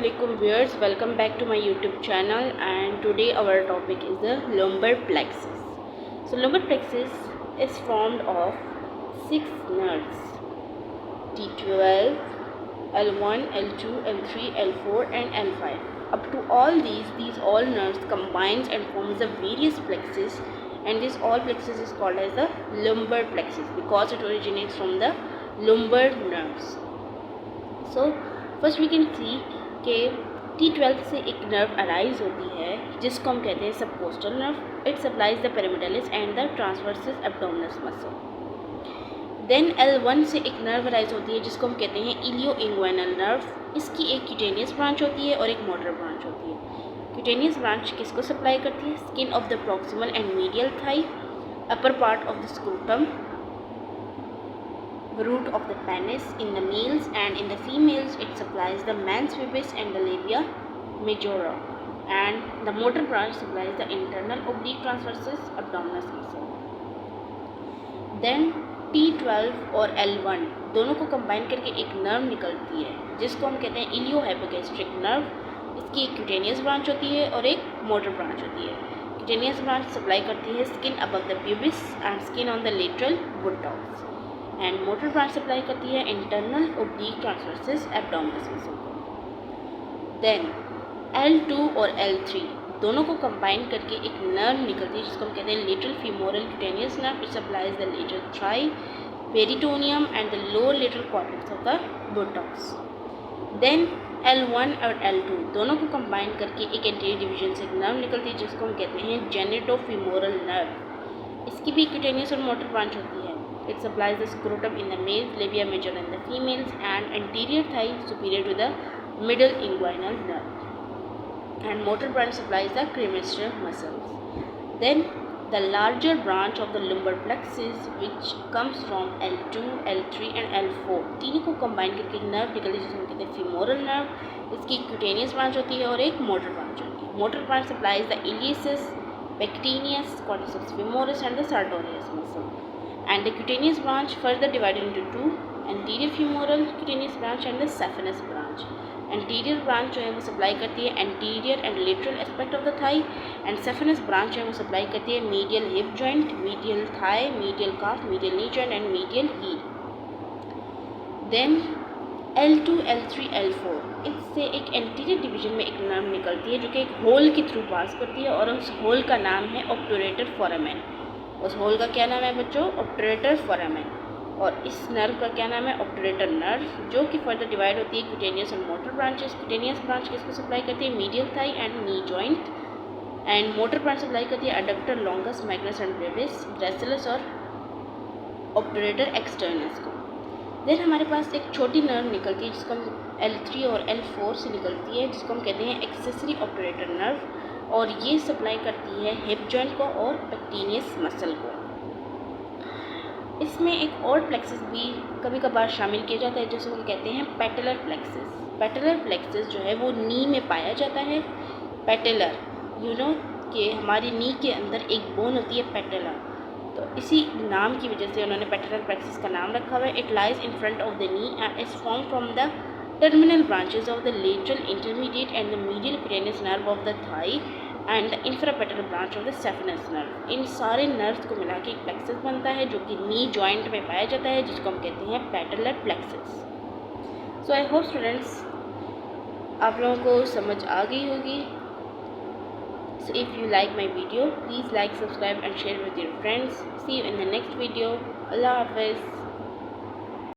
Assalamualaikum viewers, welcome back to my YouTube channel, and today our topic is the lumbar plexus. So lumbar plexus is formed of 6 nerves: T12, L1, L2, L3, L4 and L5. Up to all these all nerves combines and forms the various plexus, and this all plexus is called as the lumbar plexus because it originates from the lumbar nerves. So first we can see कि T12 से एक nerve arise होती है जिसको हम कहते हैं subcostal nerve. It supplies the pyramidalis and the transversus abdominis muscle. Then L1 से एक नर्व अराइज होती है जिसको हम कहते हैं इलियो इंग्वाइनल नर्व. इसकी एक क्यूटेनियस ब्रांच होती है और एक मोटर ब्रांच होती है. क्यूटेनियस ब्रांच किसको सप्लाई करती है? Skin of the proximal and medial thigh, upper part of the scrotum, root of the penis in the males, and in the females it supplies the mans pubis and the labia majora, and the motor branch supplies the internal oblique transversus abdominis muscle. Then T12 और L1 दोनों को combine करके एक nerve निकलती है जिसको हम कहते हैं इलियोहाइपोगैस्ट्रिक नर्व. इसकी एक क्यूटेनियस ब्रांच होती है और एक मोटर ब्रांच होती है. क्यूटेनियस ब्रांच सप्लाई करती है skin above the pubis and skin on the lateral botox, and motor branch supply करती है internal oblique transversus abdominis muscle को. देन L2 और L3 दोनों को कंबाइन करके एक नर्व निकलती है जिसको हम कहते हैं lateral femoral cutaneous nerve. It supplies the lateral thigh, peritoneum and the lower lateral cortex of the buttocks. Then L1 और L2 दोनों को कंबाइन करके एक एंटीरियर डिवीजन से एक नर्व निकलती है जिसको हम कहते हैं जेनेटोफीमोरल नर्व. इसकी भी क्यूटेनियस और मोटर ब्रांच होती है. It supplies the scrotum in the males, labia major in the females, and anterior thigh superior to the middle inguinal nerve. And motor branch supplies the cremaster muscles. Then the larger branch of the lumbar plexus, which comes from L2, L3 and L4, तीनों को combine करके एक nerve निकलती है जिसे हम कहते हैं femoral nerve. इसकी cutaneous branch होती है और एक motor branch होती है. Motor branch supplies the iliacus, pectineus, quadriceps femoris and the sartorius muscle. And the cutaneous branch further divided into two: anterior femoral cutaneous branch and the saphenous branch. Anterior branch जो है वो supply करती है anterior and lateral aspect of the thigh, and saphenous branch है वो supply करती है medial hip joint, medial thigh, medial calf, medial knee joint and medial heel. Then L2, L3, L4 इससे एक anterior division में एक नर्व निकलती है जो कि एक होल के थ्रू पास करती है और उस होल का नाम है obturator foramen. उस होल का क्या नाम है बच्चों? ऑब्टरेटर फोरामेन. और इस नर्व का क्या नाम है? ऑब्टरेटर नर्व, जो कि फर्दर डिवाइड होती है क्यूटेनियस और मोटर ब्रांचेस. क्यूटेनियस ब्रांच किसको सप्लाई करती है? Medial thigh and knee joint. And motor branch supply करती है adductor longus, magnus and brevis, gracilis और ऑब्टरेटर एक्सटर्नस को. देन हमारे पास एक छोटी नर्व निकलती है जिसको हम L3 और L4 से निकलती है जिसको हम कहते हैं एक्सेसरी ऑब्टरेटर नर्व, और ये सप्लाई करती है हिप जॉइंट को और पेक्टिनियस मसल को. इसमें एक और प्लेक्सस भी कभी कभार शामिल किया जाता है जिसे हम कहते हैं पेटेलर प्लेक्सस. पेटेलर प्लेक्सस जो है वो नी में पाया जाता है. पेटेलर कि हमारी नी के अंदर एक बोन होती है पेटेलर, तो इसी नाम की वजह से उन्होंने पेटेलर प्लेक्सस का नाम रखा हुआ है. It lies in front of the knee and is form from the terminal branches of the lateral, intermediate and the medial cutaneous nerve of the thigh and the infrapatellar branch of the saphenous nerve. इन सारे nerves को मिला के एक plexus बनता है जो कि knee joint में पाया जाता है जिसको हम कहते हैं patellar plexus. So I hope students आप लोगों को समझ आ गई होगी. So if you like my video, please like, subscribe and share with your friends. See you in the next video. Allah Hafiz.